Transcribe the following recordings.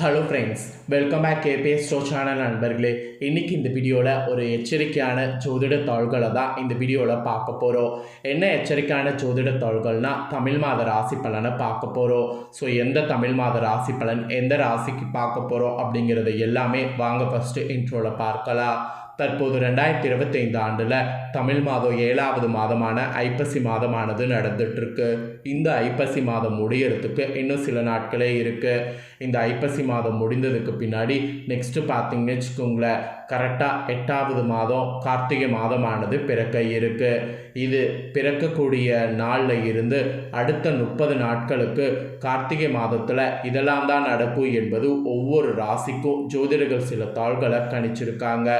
Hello friends, welcome back KPS ஸ்டோ channel நண்பர்களே. இன்றைக்கி இந்த வீடியோவில் ஒரு எச்சரிக்கையான ஜோதிட தாள்களை தான் இந்த வீடியோவில் பார்க்க போகிறோம். என்ன எச்சரிக்கையான ஜோதிட தாள்கள்னால் தமிழ் மாத ராசி பலனை பார்க்க போகிறோம். ஸோ எந்த தமிழ் மாத ராசி பலன் எந்த ராசிக்கு பார்க்க போகிறோம் அப்படிங்கிறத எல்லாமே வாங்க ஃபஸ்ட்டு இன்ட்ரோவில் பார்க்கலாம். தற்போது 2025 ஆண்டில் தமிழ் மாதம் 7வது மாதமான ஐப்பசி மாதமானது நடந்துகிட்ருக்கு. இந்த ஐப்பசி மாதம் முடியறதுக்கு இன்னும் சில நாட்களே இருக்குது. இந்த ஐப்பசி மாதம் முடிந்ததுக்கு பின்னாடி நெக்ஸ்ட்டு பார்த்திங்கன்னு வச்சுக்கோங்களேன், கரெக்டாக 8வது மாதம் கார்த்திகை மாதமானது பிறக்க இருக்குது. இது பிறக்கக்கூடிய நாளில் இருந்து அடுத்த 30 நாட்களுக்கு கார்த்திகை மாதத்தில் இதெல்லாம் தான் நடக்கும் என்பது ஒவ்வொரு ராசிக்கும் ஜோதிடர்கள் சில தாள்களை கணிச்சிருக்காங்க.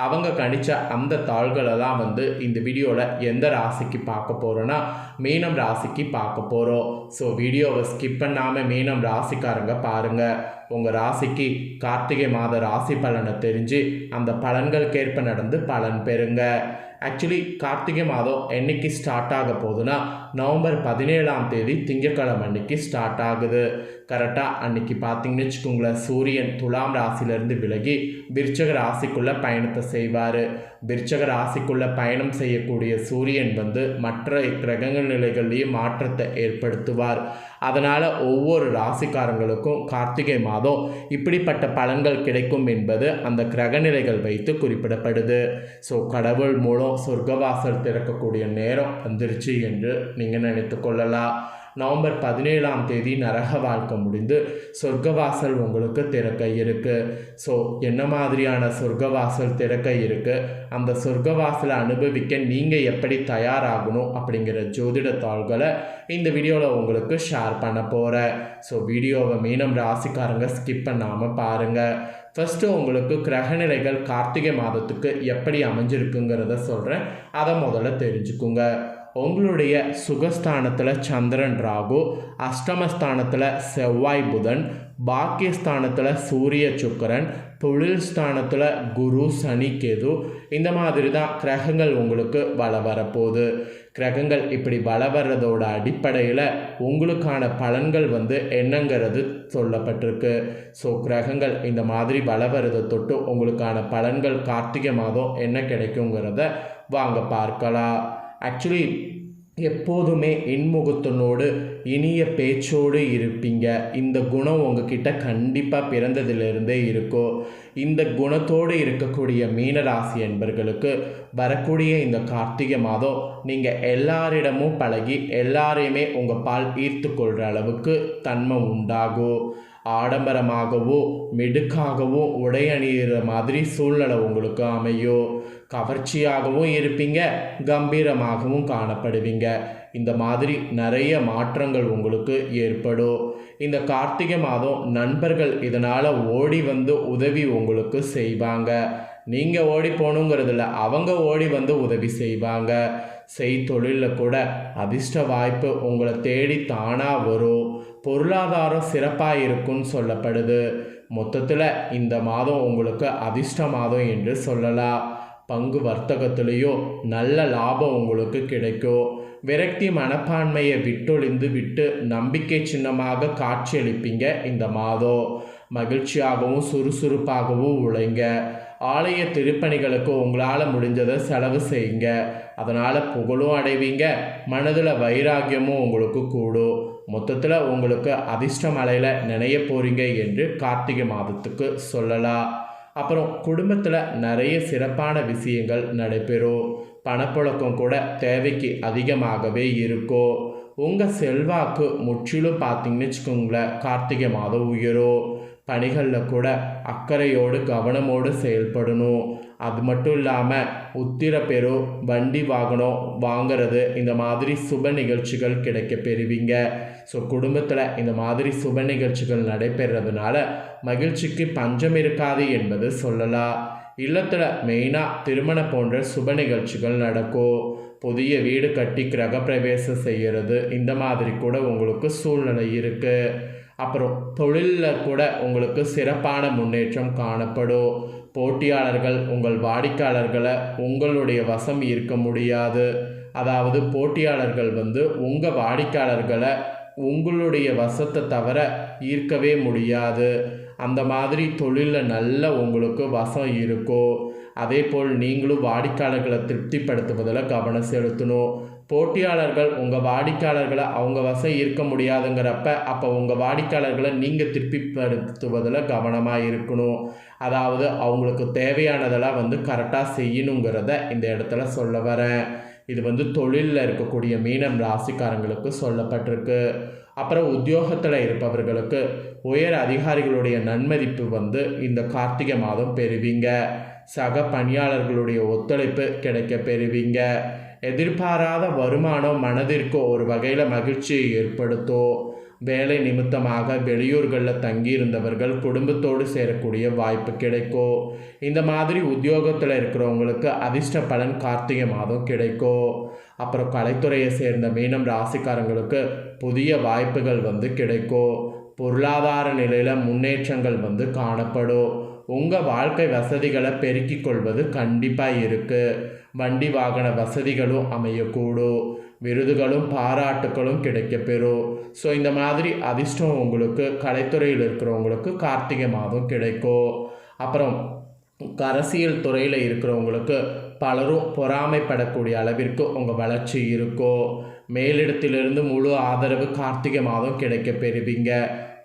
அவங்க கணிச்ச அந்த தாள்களை தான் இந்த வீடியோவில் எந்த ராசிக்கு பார்க்க போகிறோன்னா மீனம் ராசிக்கு பார்க்க போகிறோம். ஸோ வீடியோவை ஸ்கிப் பண்ணாமல் மீனம் ராசிக்காரங்க பாருங்கள். உங்கள் ராசிக்கு கார்த்திகை மாத ராசி பலனை தெரிஞ்சு அந்த பலன்களுக்கேற்ப நடந்து பலன் பெறுங்க. ஆக்சுவலி கார்த்திகை மாதம் என்னைக்கு ஸ்டார்ட் ஆக போகுதுன்னா நவம்பர் 17ஆம் தேதி திங்கட்கிழமை அன்னைக்கு ஸ்டார்ட் ஆகுது. கரெக்டாக அன்னைக்கு பார்த்தீங்கன்னு வச்சுக்கோங்களேன், சூரியன் துலாம் ராசியிலேருந்து விலகி விருச்சக ராசிக்குள்ளே பயணத்தை செய்வார். விருச்சக ராசிக்குள்ளே பயணம் செய்யக்கூடிய சூரியன் மற்ற கிரகங்கள் நிலைகள்லேயும் மாற்றத்தை ஏற்படுத்துவார். அதனால் ஒவ்வொரு ராசிக்காரங்களுக்கும் கார்த்திகை மாதம் இப்படிப்பட்ட பலன்கள் கிடைக்கும் என்பது அந்த கிரகநிலைகள் வைத்து குறிப்பிடப்படுது. ஸோ கடவுள் மூலம் சொர்க்கவாசல் திறக்கக்கூடிய நேரம் வந்துருச்சு என்று நீங்கள் நினைத்து கொள்ளலாம். நவம்பர் 17ஆம் தேதி நரக வாழ்க்கை முடிந்து சொர்க்கவாசல் உங்களுக்கு திறக்க இருக்குது. ஸோ என்ன மாதிரியான சொர்க்கவாசல் திறக்க இருக்குது, அந்த சொர்க்கவாசலை அனுபவிக்க நீங்கள் எப்படி தயாராகணும் அப்படிங்கிற ஜோதிட தாள்களை இந்த வீடியோவில் உங்களுக்கு ஷேர் பண்ண போகிறேன். ஸோ வீடியோவை மீனம் ராசிக்காரங்க ஸ்கிப் பண்ணாமல் பாருங்கள். ஃபஸ்ட்டு உங்களுக்கு கிரகநிலைகள் கார்த்திகை மாதத்துக்கு எப்படி அமைஞ்சிருக்குங்கிறத சொல்கிறேன், அதை முதல்ல தெரிஞ்சுக்குங்க. உங்களுடைய சுகஸ்தானத்தில் சந்திரன் ராகு, அஷ்டமஸ்தானத்தில் செவ்வாய் புதன், பாக்கியஸ்தானத்தில் சூரிய சுக்கிரன், தொழில் ஸ்தானத்தில் குரு சனி கேது, இந்த மாதிரி தான் கிரகங்கள் உங்களுக்கு வள வரப்போகுது. கிரகங்கள் இப்படி வள வர்றதோட அடிப்படையில் உங்களுக்கான பலன்கள் என்னங்கிறது சொல்லப்பட்டிருக்கு. ஸோ கிரகங்கள் இந்த மாதிரி வள வர்றதை தொட்டு உங்களுக்கான பலன்கள் கார்த்திகை மாதம் என்ன கிடைக்குங்கிறத வாங்க பார்க்கலாம். ஆக்சுவலி எப்போதுமே இன்முகத்தினோடு இனிய பேச்சோடு இருப்பீங்க. இந்த குணம் உங்ககிட்ட கண்டிப்பாக பிறந்ததிலிருந்தே இருக்கும். இந்த குணத்தோடு இருக்கக்கூடிய மீனராசி என்பர்களுக்கு வரக்கூடிய இந்த கார்த்திகை மாதம் நீங்கள் எல்லாரிடமும் பழகி எல்லாரையுமே உங்கள் பால் ஈர்த்து கொள்கிற அளவுக்கு தன்மை உண்டாகும். ஆடம்பரமாகவோ மிடுக்காகவோ உடை அணிகிற மாதிரி சூழ்நிலை உங்களுக்கு அமையும். கவர்ச்சியாகவும் இருப்பீங்க, கம்பீரமாகவும் காணப்படுவீங்க. இந்த மாதிரி நிறைய மாற்றங்கள் உங்களுக்கு ஏற்படும். இந்த கார்த்திகை மாதம் நண்பர்கள் இதனால் ஓடி உதவி உங்களுக்கு செய்வாங்க. நீங்கள் ஓடி போகணுங்கிறதில்ல, அவங்க ஓடி உதவி செய்வாங்க. செய்தொழிலில் கூட அதிர்ஷ்ட வாய்ப்பு உங்களை தேடி தானாக வரும். பொருளாதாரம் சிறப்பாக இருக்குன்னு சொல்லப்படுது. மொத்தத்தில் இந்த மாதம் உங்களுக்கு அதிர்ஷ்ட மாதம் என்று சொல்லலாம். பங்கு வர்த்தகத்திலேயோ நல்ல லாபம் உங்களுக்கு கிடைக்கும். விரக்தி மனப்பான்மையை விட்டு நம்பிக்கை சின்னமாக காட்சியளிப்பீங்க. இந்த மாதம் மகிழ்ச்சியாகவும் சுறுசுறுப்பாகவும் உழைங்க. ஆலய திருப்பணிகளுக்கு உங்களால் முடிஞ்சதை செலவு செய்யுங்க. அதனால் புகழும் அடைவீங்க, மனதில் வைராக்கியமும் உங்களுக்கு கூடும். மொத்தத்தில் உங்களுக்கு அதிர்ஷ்ட மலையில் நினைய போகிறீங்க என்று கார்த்திகை மாதத்துக்கு சொல்லலாம். அப்புறம் குடும்பத்தில் நிறைய சிறப்பான விஷயங்கள் நடைபெறும். பணப்புழக்கம் கூட தேவைக்கு அதிகமாகவே இருக்கும். உங்கள் செல்வாக்கு முற்றிலும் பார்த்தீங்கன்னு வச்சுக்கோங்களேன், கார்த்திகை மாதம் உயரும். பணிகளில் கூட அக்கறையோடு கவனமோடு செயல்படணும். அது மட்டும் இல்லாமல் உத்திரப்பெரு வண்டி வாகனம் வாங்கிறது, இந்த மாதிரி சுப நிகழ்ச்சிகள் கிடைக்க பெறுவீங்க. ஸோ குடும்பத்தில் இந்த மாதிரி சுப நிகழ்ச்சிகள் நடைபெறதுனால மகிழ்ச்சிக்கு பஞ்சம் இருக்காது என்பது சொல்லலாம். இல்லத்தில் மெயினாக திருமணம் போன்ற சுப நிகழ்ச்சிகள் நடக்கும். புதிய வீடு கட்டி கிரகப்பிரவேசம் செய்கிறது, இந்த மாதிரி கூட உங்களுக்கு சூழ்நிலை இருக்குது. அப்புறம் தொழிலில் கூட உங்களுக்கு சிறப்பான முன்னேற்றம் காணப்படும். போட்டியாளர்கள் உங்கள் வாடிக்கையாளர்களை உங்களுடைய வசம் இருக்க முடியாது. அதாவது போட்டியாளர்கள் உங்கள் வாடிக்கையாளர்களை உங்களுடைய வசத்தை தவிர ஈர்க்கவே முடியாது. அந்த மாதிரி தொழிலில் நல்ல உங்களுக்கு வசம் இருக்கும். அதே போல் நீங்களும் வாடிக்கையாளர்களை திருப்திப்படுத்துவதில் கவனம் செலுத்தணும். போட்டியாளர்கள் உங்கள் வாடிக்கையாளர்களை அவங்க வசம் ஈர்க்க முடியாதுங்கிறப்ப அப்போ உங்கள் வாடிக்கையாளர்களை நீங்கள் திருப்திப்படுத்துவதில் கவனமாக இருக்கணும். அதாவது அவங்களுக்கு தேவையானதெல்லாம் கரெக்டாக செய்யணுங்கிறத இந்த இடத்துல சொல்ல வரேன். இது தொழிலில் இருக்கக்கூடிய மீனம் ராசிக்காரங்களுக்கு சொல்லப்பட்டிருக்கு. அப்புறம் உத்தியோகத்தில் இருப்பவர்களுக்கு உயர் அதிகாரிகளுடைய நன்மதிப்பு இந்த கார்த்திகை மாதம் பெறுவீங்க. சக பணியாளர்களுடைய ஒத்துழைப்பு கிடைக்க பெறுவீங்க. எதிர்பாராத வருமானம் மனதிற்கு ஒரு வகையில் மகிழ்ச்சியை ஏற்படுத்தும். வேலை நிமித்தமாக வெளியூர்களில் தங்கியிருந்தவர்கள் குடும்பத்தோடு சேரக்கூடிய வாய்ப்பு கிடைக்கும். இந்த மாதிரி உத்தியோகத்தில் இருக்கிறவங்களுக்கு அதிர்ஷ்ட பலன் கார்த்திகை மாதம் கிடைக்கும். அப்புறம் கலைத்துறையை சேர்ந்த மீனம் ராசிக்காரங்களுக்கு புதிய வாய்ப்புகள் கிடைக்கும். பொருளாதார நிலையில் முன்னேற்றங்கள் காணப்படும். உங்கள் வாழ்க்கை வசதிகளை பெருக்கிக் கொள்வது கண்டிப்பாக இருக்குது. வண்டி வாகன வசதிகளும் அமையக்கூடும். விருதுகளும் பாராட்டுகளும் கிடைக்கப்பெறும். ஸோ இந்த மாதிரி அதிர்ஷ்டம் உங்களுக்கு கலைத்துறையில் இருக்கிறவங்களுக்கு கார்த்திகை மாதம் கிடைக்கும். அப்புறம் அரசியல் துறையில் இருக்கிறவங்களுக்கு பலரும் பொறாமைப்படக்கூடிய அளவிற்கு உங்கள் வளர்ச்சி இருக்கும். மேலிடத்திலிருந்து முழு ஆதரவு கார்த்திகை மாதம் கிடைக்க பெறுவீங்க.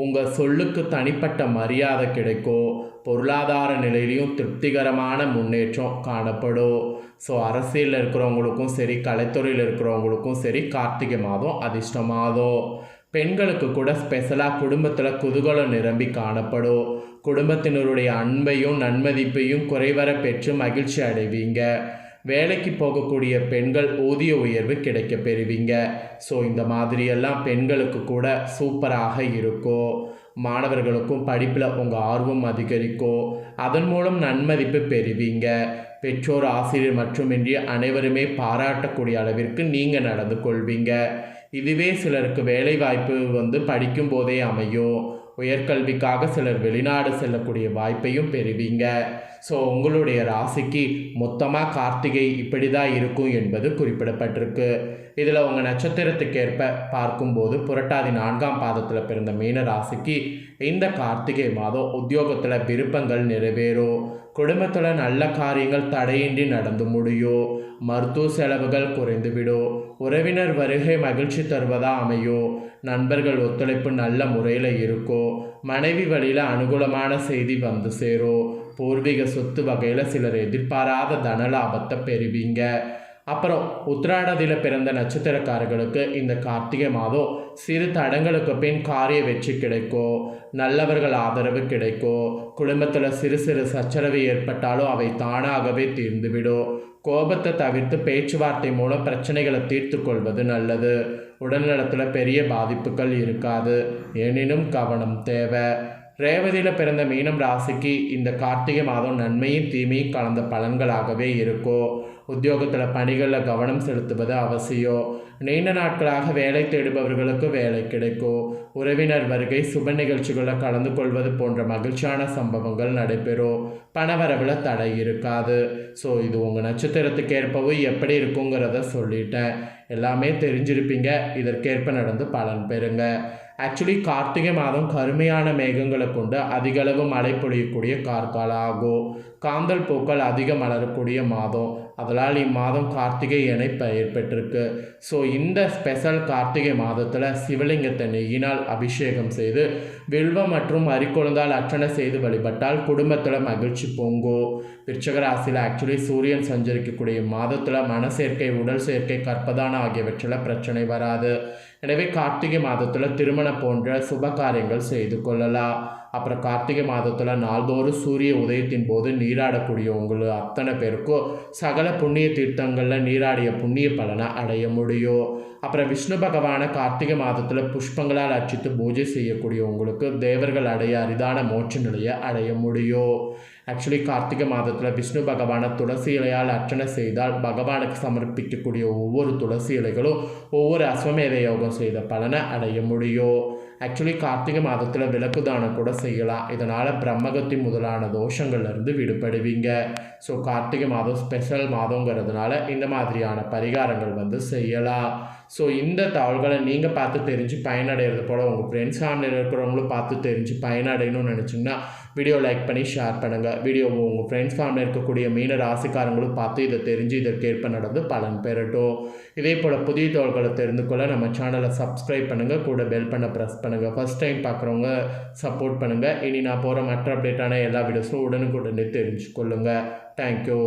உங்கள் சொல்லுக்கு தனிப்பட்ட மரியாதை கிடைக்கும். பொருளாதார நிலையிலையும் திருப்திகரமான முன்னேற்றம் காணப்படும். ஸோ அரசியலில் இருக்கிறவங்களுக்கும் சரி, கலைத்துறையில் இருக்கிறவங்களுக்கும் சரி, கார்த்திகை மாதம் அதிர்ஷ்ட மாதம். பெண்களுக்கு கூட ஸ்பெஷலாக குடும்பத்தில் குதூகலம் நிரம்பி காணப்படும். குடும்பத்தினருடைய அன்பையும் நன்மதிப்பையும் குறைவர பெற்று மகிழ்ச்சி அடைவீங்க. வேலைக்கு போகக்கூடிய பெண்கள் ஊதிய உயர்வு கிடைக்க பெறுவீங்க. ஸோ இந்த மாதிரியெல்லாம் பெண்களுக்கு கூட சூப்பராக இருக்கும். மாணவர்களுக்கும் படிப்பில் உங்கள் ஆர்வம் அதிகரிக்கும். அதன் மூலம் நன்மதிப்பு பெறுவீங்க. பெற்றோர், ஆசிரியர் மட்டுமின்றி அனைவருமே பாராட்டக்கூடிய அளவிற்கு நீங்கள் நடந்து கொள்வீங்க. இதுவே சிலருக்கு வேலை வாய்ப்பு படிக்கும் போதே அமையும். உயர்கல்விக்காக சிலர் வெளிநாடு செல்லக்கூடிய வாய்ப்பையும் பெறுவீங்க. ஸோ உங்களுடைய ராசிக்கு மொத்தமாக கார்த்திகை இப்படி தான் இருக்கும் என்பது குறிப்பிடப்பட்டிருக்கு. இதில் உங்கள் நட்சத்திரத்துக்கு ஏற்ப பார்க்கும்போது புரட்டாதி 4ஆம் பாதத்தில் பிறந்த மீன ராசிக்கு இந்த கார்த்திகை மாதம் உத்தியோகத்தில் விருப்பங்கள் நிறைவேறும். குடும்பத்தில் நல்ல காரியங்கள் தடையின்றி நடந்து முடியும். மருத்துவ செலவுகள் குறைந்துவிடும். உறவினர் வருகை மகிழ்ச்சி தருவதாக அமையும். நண்பர்கள் ஒத்துழைப்பு நல்ல முறையில் இருக்கும். மனைவி வழியில் அனுகூலமான செய்தி சேரும். பூர்வீக சொத்து வகையில் சிலர் எதிர்பாராத தன லாபத்தை பெறுவீங்க. அப்புறம் உத்திராடத்தில் பிறந்த நட்சத்திரக்காரர்களுக்கு இந்த கார்த்திகை மாதம் சிறு தடங்களுக்கு பின் காரிய வெற்றி கிடைக்கும். நல்லவர்கள் ஆதரவு கிடைக்கும். குடும்பத்தில் சிறு சிறு சச்சரவு ஏற்பட்டாலும் அவை தானாகவே தீர்ந்துவிடும். கோபத்தை தவிர்த்து பேச்சுவார்த்தை மூலம் பிரச்சனைகளை தீர்த்து கொள்வது நல்லது. உடல்நலத்தில் பெரிய பாதிப்புகள் இருக்காது. எனினும் கவனம் தேவை. ரேவதியில் பிறந்த மீனம் ராசிக்கு இந்த கார்த்திகை மாதம் நன்மையும் தீமையும் கலந்த பலன்களாகவே இருக்கும். உத்தியோகத்தில் பணிகளில் கவனம் செலுத்துவது அவசியம். நீண்ட நாட்களாக வேலை தேடுபவர்களுக்கு வேலை கிடைக்கும். உறவினர் வருகை, சுப நிகழ்ச்சிகளில் கலந்து கொள்வது போன்ற மகிழ்ச்சியான சம்பவங்கள் நடைபெறும். பணவரவில் தடை இருக்காது. ஸோ இது உங்கள் நட்சத்திரத்துக்கு ஏற்பவும் எப்படி இருக்குங்கிறத சொல்லிட்டேன். எல்லாமே தெரிஞ்சிருப்பீங்க. இதற்கேற்ப நடந்து பலன் பெறுங்க. ஆக்சுவலி கார்த்திகை மாதம் கருமையான மேகங்களை கொண்டு அதிகளவு மழை பொழியக்கூடிய கார்காலம் ஆகும். காந்தல் பூக்கள் அதிக மலரக்கூடிய மாதம். அதனால் இம்மாதம் கார்த்திகை என பெயர் பெற்றிருக்கு. ஸோ இந்த ஸ்பெஷல் கார்த்திகை மாதத்தில் சிவலிங்கத்தை நெய்யினால் அபிஷேகம் செய்து வில்வம் மற்றும் அரிக்கொழுந்தால் அர்ச்சனை செய்து வழிபட்டால் குடும்பத்தில் மகிழ்ச்சி பொங்கும். விருச்சிக ராசியில் ஆக்சுவலி சூரியன் சஞ்சரிக்கக்கூடிய மாதத்தில் மன சேர்க்கை, உடல் சேர்க்கை, கற்பதானம் ஆகியவற்றில் பிரச்சனை வராது. எனவே கார்த்திகை மாதத்தில் திருமணம் போன்ற சுப காரியங்கள் செய்து கொள்ளலாம். அப்புறம் கார்த்திகை மாதத்தில் நாள்தோறும் சூரிய உதயத்தின் போது நீராடக்கூடிய உங்களுக்கு அத்தனை பேருக்கும் சகல புண்ணிய தீர்த்தங்களில் நீராடிய புண்ணிய பலனை அடைய முடியும். அப்புறம் விஷ்ணு பகவானை கார்த்திகை மாதத்தில் புஷ்பங்களால் அர்ச்சித்து பூஜை செய்யக்கூடிய உங்களுக்கு தேவர்கள் அடைய அரிதான மோட்ச நிலையை அடைய முடியும். ஆக்சுவலி கார்த்திகை மாதத்தில் விஷ்ணு பகவானை துளசி இலையால் அர்ச்சனை செய்தால் பகவானுக்கு சமர்ப்பிக்கக்கூடிய ஒவ்வொரு துளசி இலைகளும் ஒவ்வொரு அஸ்வமேத யோகம் செய்த பலனை அடைய முடியும். ஆக்சுவலி கார்த்திகை மாதத்தில் விளக்கு தானம் கூட செய்யலாம். இதனால் பிரம்மகத்தி முதலான தோஷங்கள்லேருந்து விடுபடுவீங்க. ஸோ கார்த்திகை மாதம் ஸ்பெஷல் மாதங்கிறதுனால இந்த மாதிரியான பரிகாரங்கள் செய்யலாம். ஸோ இந்த தகவல்களை நீங்கள் பார்த்து தெரிஞ்சு பயனடைகிறது போல் உங்கள் ஃப்ரெண்ட்ஸ் ஃபேமிலியில் இருக்கிறவங்களும் பார்த்து தெரிஞ்சு பயனடையணும்னு நினச்சிங்கன்னா வீடியோ லைக் பண்ணி ஷேர் பண்ணுங்கள். வீடியோவை உங்கள் ஃப்ரெண்ட்ஸ் ஃபேமிலியில் இருக்கக்கூடிய மீன ராசிக்காரங்களும் பார்த்து இதை தெரிஞ்சு இதற்கேற்ப நடந்து பலன் பெறட்டும். இதே போல் புதிய தகவல்களை தெரிந்து கொள்ள நம்ம சேனலை சப்ஸ்கிரைப் பண்ணுங்கள், கூட பெல் பண்ண ப்ரெஸ் பண்ணுங்கள். ஃபஸ்ட் டைம் பார்க்குறவங்க சப்போர்ட் பண்ணுங்கள். இனி நான் போகிற மற்ற அப்டேட்டான எல்லா வீடியோஸும் உடனுக்குடனே தெரிஞ்சுக்கொள்ளுங்கள். தேங்க்யூ.